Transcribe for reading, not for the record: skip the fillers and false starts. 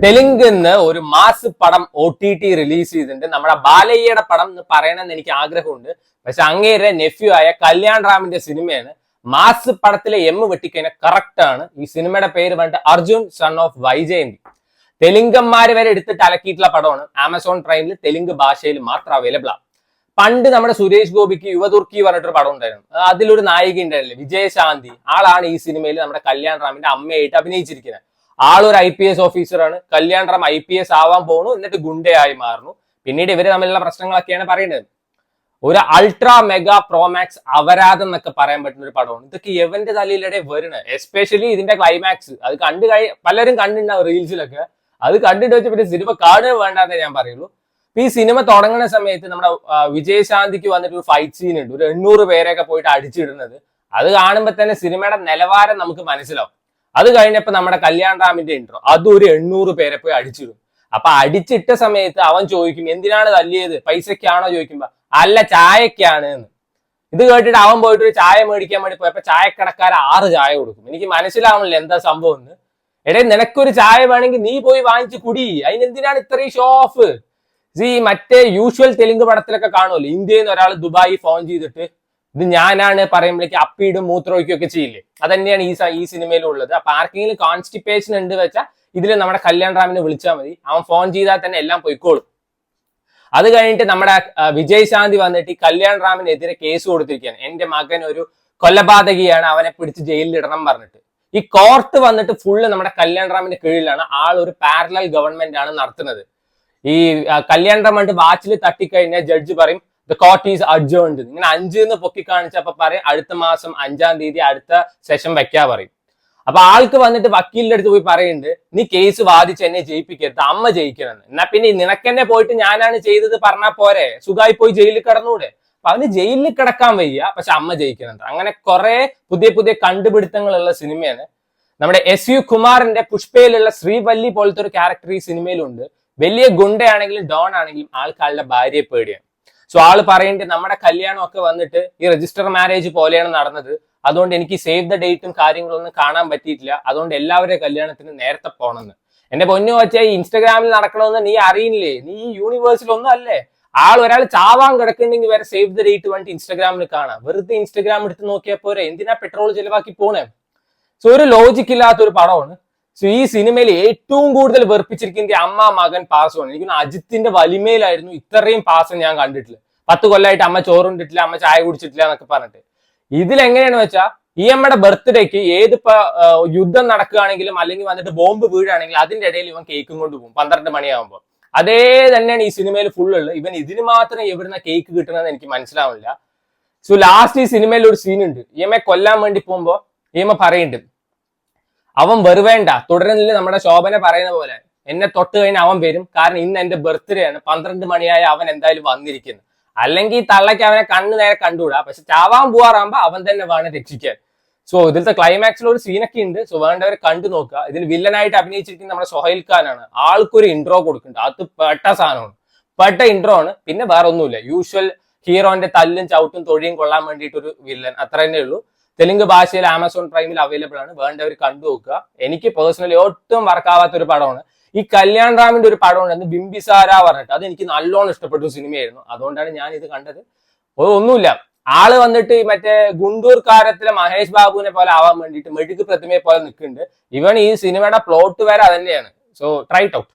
തെലുങ്കിന്ന് ഒരു മാസ് പടം OTT release ചെയ്തിട്ടുണ്ട്. നമ്മുടെ ബാലയ്യയുടെ പടം എന്ന് പറയണമെന്ന് എനിക്ക് ആഗ്രഹമുണ്ട്. പക്ഷെ അങ്ങേരെ നെഫ്യൂ ആയ കല്യാൺ റാമിന്റെ സിനിമയാണ്. മാസ് പടത്തിലെ വെട്ടിക്കഴിഞ്ഞാൽ കറക്റ്റ് ആണ്. ഈ സിനിമയുടെ പേര് പറഞ്ഞിട്ട് അർജുൻ സൺ ഓഫ് വൈജയന്തി. തെലുങ്കന്മാര് വരെ എടുത്തിട്ട് അലക്കിയിട്ടുള്ള പടമാണ്. ആമസോൺ പ്രൈമിൽ തെലുങ്ക് ഭാഷയിൽ മാത്രം അവൈലബിൾ ആണ്. പണ്ട് നമ്മുടെ സുരേഷ് ഗോപിക്ക് യുവതുർക്കി പറഞ്ഞിട്ടൊരു പടം ഉണ്ടായിരുന്നു. അതിലൊരു നായിക ഉണ്ടായിരുന്നില്ലേ, വിജയശാന്തി. ആളാണ് ഈ സിനിമയിൽ നമ്മുടെ കല്യാൺ റാമിന്റെ അമ്മയായിട്ട് അഭിനയിച്ചിരിക്കുന്നത്. ആളൊരു IPS ഓഫീസറാണ്. കല്യാൺ റാം IPS ആവാൻ പോണു, എന്നിട്ട് ഗുണ്ടയായി മാറുന്നു. പിന്നീട് ഇവര് തമ്മിലുള്ള പ്രശ്നങ്ങളൊക്കെയാണ് പറയുന്നത്. ഒരു അൾട്രാ മെഗാ പ്രോമാക്സ് അപരാധം എന്നൊക്കെ പറയാൻ പറ്റുന്ന ഒരു പടമാണ്. ഇതൊക്കെ എവന്റെ തലയിലൂടെ വരുന്നത്. എസ്പെഷ്യലി ഇതിന്റെ ക്ലൈമാക്സ് അത് പലരും കണ്ടിട്ടുണ്ടാവും റീൽസിലൊക്കെ. അത് കണ്ടിട്ട് വെച്ച പിന്നെ സിനിമ കാണുക വേണ്ടെന്നേ ഞാൻ പറയുള്ളൂ. ഈ സിനിമ തുടങ്ങുന്ന സമയത്ത് നമ്മുടെ വിജയശാന്തിക്ക് വന്നിട്ട് ഒരു ഫൈറ്റ് സീൻ ഉണ്ട്. ഒരു 800 പേരെയൊക്കെ പോയിട്ട് അടിച്ചിടുന്നത്. അത് കാണുമ്പോൾ തന്നെ സിനിമയുടെ നിലവാരം നമുക്ക് മനസ്സിലാവും. അത് കഴിഞ്ഞപ്പോ നമ്മുടെ കല്യാൺ റാമിന്റെ ഇൻട്രോ, അതും ഒരു 800 പേരെ പോയി അടിച്ചിടും. അപ്പൊ അടിച്ചിട്ട സമയത്ത് അവൻ ചോദിക്കും, എന്തിനാണ് തല്ലിയത്, പൈസക്കാണോ ചോദിക്കുമ്പോ അല്ല ചായക്കാണ് എന്ന്. ഇത് കേട്ടിട്ട് അവൻ പോയിട്ട് ഒരു ചായ മേടിക്കാൻ വേണ്ടി പോയപ്പോ ചായക്കടക്കാരൻ 6 ചായ കൊടുക്കും. എനിക്ക് മനസ്സിലാവണില്ല എന്താ സംഭവം എന്ന്. എടേ, നിനക്കൊരു ചായ വേണമെങ്കിൽ നീ പോയി വാങ്ങിച്ച് കുടി, അതിനെന്തിനാണ് ഇത്രയും ഷോ ഓഫ്? മറ്റേ യൂഷ്വൽ തെലുങ്ക് പടത്തിലൊക്കെ കാണുമല്ലോ, ഇന്ത്യയിൽ നിന്ന് ഒരാൾ ദുബായി ഫോൺ ചെയ്തിട്ട് ഇത് ഞാനാണ് പറയുമ്പോഴേക്ക് അപ്പിയിടും മൂത്രമൊഴിക്കും ഒക്കെ ചെയ്യില്ലേ. അതന്നെയാണ് ഈ സിനിമയിലും ഉള്ളത്. അപ്പൊ ആർക്കെങ്കിലും കോൺസ്റ്റിപ്പേഷൻ ഉണ്ട് വെച്ചാൽ ഇതിൽ നമ്മുടെ കല്യാൺ റാമിനെ വിളിച്ചാൽ മതി. അവൻ ഫോൺ ചെയ്താൽ തന്നെ എല്ലാം പൊയ്ക്കോളും. അത് കഴിഞ്ഞിട്ട് നമ്മുടെ വിജയശാന്തി വന്നിട്ട് ഈ കല്യാൺ റാമിനെതിരെ കേസ് കൊടുത്തിരിക്കുകയാണ്. എന്റെ മകൻ ഒരു കൊലപാതകിയാണ്, അവനെ പിടിച്ച് ജയിലിൽ ഇടണം പറഞ്ഞിട്ട്. ഈ കോർട്ട് വന്നിട്ട് ഫുള്ള് നമ്മുടെ കല്യാൺ റാമിന്റെ കീഴിലാണ്. ആൾ ഒരു പാരലൽ ഗവൺമെന്റ് ആണ് നടത്തുന്നത്. ഈ കല്യാൺ റാം കണ്ട് വാച്ചിൽ തട്ടിക്കഴിഞ്ഞാൽ ജഡ്ജ് പറയും ദ കോർട്ട് ഈസ് അഡ്ജേൺഡ്. ഇങ്ങനെ 5 എന്ന് പൊക്കി കാണിച്ചപ്പോ പറയും അടുത്ത മാസം 5-ാം തീയതി അടുത്ത സെഷൻ വെക്കാ പറയും. അപ്പൊ ആൾക്ക് വന്നിട്ട് വക്കീലിന്റെ അടുത്ത് പോയി പറയുന്നുണ്ട്, നീ കേസ് വാദിച്ച് എന്നെ ജയിപ്പിക്കരുത്, അമ്മ ജയിക്കണമെന്ന്. എന്നാ പിന്നെ നിനക്കെന്നെ പോയിട്ട് ഞാനാണ് ചെയ്തത് പറഞ്ഞാൽ പോരെ, സുഖമായി പോയി ജയിലിൽ കിടന്നൂടെ? അപ്പൊ അവന് ജയിലിൽ കിടക്കാൻ വയ്യ, പക്ഷെ അമ്മ ജയിക്കുന്നുണ്ട്. അങ്ങനെ കുറെ പുതിയ പുതിയ കണ്ടുപിടുത്തങ്ങളുള്ള സിനിമയാണ്. നമ്മുടെ SU കുമാറിന്റെ പുഷ്പയിലുള്ള ശ്രീവല്ലി പോലത്തെ ഒരു ക്യാരക്ടർ ഈ സിനിമയിലുണ്ട്. വലിയ ഗുണ്ടയാണെങ്കിലും ഡോൺ ആണെങ്കിലും ആൾക്കാരുടെ ഭാര്യയെ പേടിയാണ്. സോ ആള് പറയുന്നുണ്ട്, നമ്മുടെ കല്യാണം ഒക്കെ വന്നിട്ട് ഈ രജിസ്റ്റർ മാരേജ് പോലെയാണ് നടന്നത്. അതുകൊണ്ട് എനിക്ക് സേവ് ദ ഡേറ്റും കാര്യങ്ങളൊന്നും കാണാൻ പറ്റിയിട്ടില്ല. അതുകൊണ്ട് എല്ലാവരുടെ കല്യാണത്തിന് നേരത്തെ പോകണമെന്ന്. എന്റെ പൊന്നു വെച്ചാൽ ഈ ഇൻസ്റ്റാഗ്രാമിൽ നടക്കണമെന്ന് നീ അറിയില്ലേ? നീ ഈ യൂണിവേഴ്സിൽ ഒന്നും അല്ലേ? ഒരാൾ ചാവാൻ കിടക്കുന്നുണ്ടെങ്കിൽ വരെ സേവ് ദ ഡേറ്റ് വേണ്ടി ഇൻസ്റ്റാഗ്രാമിൽ കാണാം. വെറുതെ ഇൻസ്റ്റാഗ്രാം എടുത്ത് നോക്കിയാൽ പോരെ, എന്തിനാ പെട്രോൾ ചെലവാക്കി പോണേ? സോ ഒരു ലോജിക് ഇല്ലാത്ത ഒരു പടമാണ്. സോ ഈ സിനിമയിൽ ഏറ്റവും കൂടുതൽ വെറുപ്പിച്ചിരിക്കുന്നത് അമ്മ മകൻ പാസമാണ്. എനിക്ക് അജിത്തിന്റെ വലിമയിലായിരുന്നു ഇത്രയും പാസം ഞാൻ കണ്ടിട്ടില്ല. 10 കൊല്ലമായിട്ട് അമ്മ ചോറുണ്ടിട്ടില്ല, അമ്മ ചായ കുടിച്ചിട്ടില്ല എന്നൊക്കെ പറഞ്ഞിട്ട്. ഇതിലെങ്ങനെയാന്ന് വെച്ചാൽ ഈ അമ്മയുടെ ബർത്ത്ഡേക്ക് ഏതിപ്പോ യുദ്ധം നടക്കുകയാണെങ്കിലും അല്ലെങ്കിൽ വന്നിട്ട് ബോംബ് വീഴുകയാണെങ്കിലും അതിന്റെ ഇടയിൽ ഇവൻ കേക്കും കൊണ്ട് പോകും 12 മണിയാകുമ്പോൾ. അതേ തന്നെയാണ് ഈ സിനിമയിൽ ഫുൾ ഉള്ളത്. ഇവൻ ഇതിന് മാത്രം എവിടുന്ന കേക്ക് കിട്ടണമെന്ന് എനിക്ക് മനസ്സിലാവില്ല. സോ ലാസ്റ്റ് ഈ സിനിമയിൽ ഒരു സീൻ ഉണ്ട്. EMA കൊല്ലാൻ വേണ്ടി പോകുമ്പോ EMA പറയുന്നുണ്ട്, അവൻ വെറുവേണ്ട, തുടരുന്നില്ല. നമ്മുടെ ശോഭന പറയുന്ന പോലെ എന്നെ തൊട്ട് കഴിഞ്ഞാൽ അവൻ വരും, കാരണം ഇന്ന് എന്റെ ബർത്ത്ഡേ ആണ്, 12 മണിയായ അവൻ എന്തായാലും വന്നിരിക്കുന്നു. അല്ലെങ്കിൽ ഈ തള്ളയ്ക്ക് അവനെ കണ്ണു നേരെ കണ്ടുകൂടാ, പക്ഷെ ചാവാൻ പോവാറാകുമ്പോ അവൻ തന്നെ വേണം രക്ഷിക്കാൻ. സോ ഇതിലത്തെ ക്ലൈമാക്സിൽ ഒരു സീനൊക്കെ ഉണ്ട്. സോ വേണ്ടവരെ കണ്ടു നോക്കുക. ഇതിൽ വില്ലനായിട്ട് അഭിനയിച്ചിരിക്കുന്ന നമ്മുടെ സൊഹൈൽ ഖാനാണ്. ആൾക്കൊരു ഇൻട്രോ കൊടുക്കുന്നുണ്ട്. അത് പെട്ട സാധനമാണ്, പെട്ട ഇൻട്രോ ആണ്. പിന്നെ വേറെ ഒന്നുമില്ല, യൂഷ്വൽ ഹീറോന്റെ തല്ലും ചവിട്ടും തൊഴിയും കൊള്ളാൻ വേണ്ടിയിട്ടൊരു വില്ലൻ, അത്ര തന്നെ ഉള്ളൂ. തെലുങ്ക് ഭാഷയിൽ ആമസോൺ പ്രൈമിൽ അവൈലബിൾ ആണ്. വേണ്ടവർ കണ്ടു നോക്കുക. എനിക്ക് പേഴ്സണലി ഒട്ടും വർക്കാവാത്ത ഒരു പടമാണ്. ഈ കല്യാൺ റാമിന്റെ ഒരു പടമുണ്ട് ബിംബിസാര പറഞ്ഞിട്ട്, അത് എനിക്ക് നല്ലോണം ഇഷ്ടപ്പെട്ട ഒരു സിനിമയായിരുന്നു. അതുകൊണ്ടാണ് ഞാൻ ഇത് കണ്ടത്. ഒന്നുമില്ല, ആള് വന്നിട്ട് മറ്റേ ഗുണ്ടൂർ കാരത്തിലെ മഹേഷ് ബാബുവിനെ പോലെ ആവാൻ വേണ്ടിയിട്ട് മെഴുക് പ്രതിമയെ പോലെ നിൽക്കുന്നുണ്ട്. ഇവൻ ഈ സിനിമയുടെ പ്ലോട്ട് വരെ അതന്നെയാണ്. So try it out.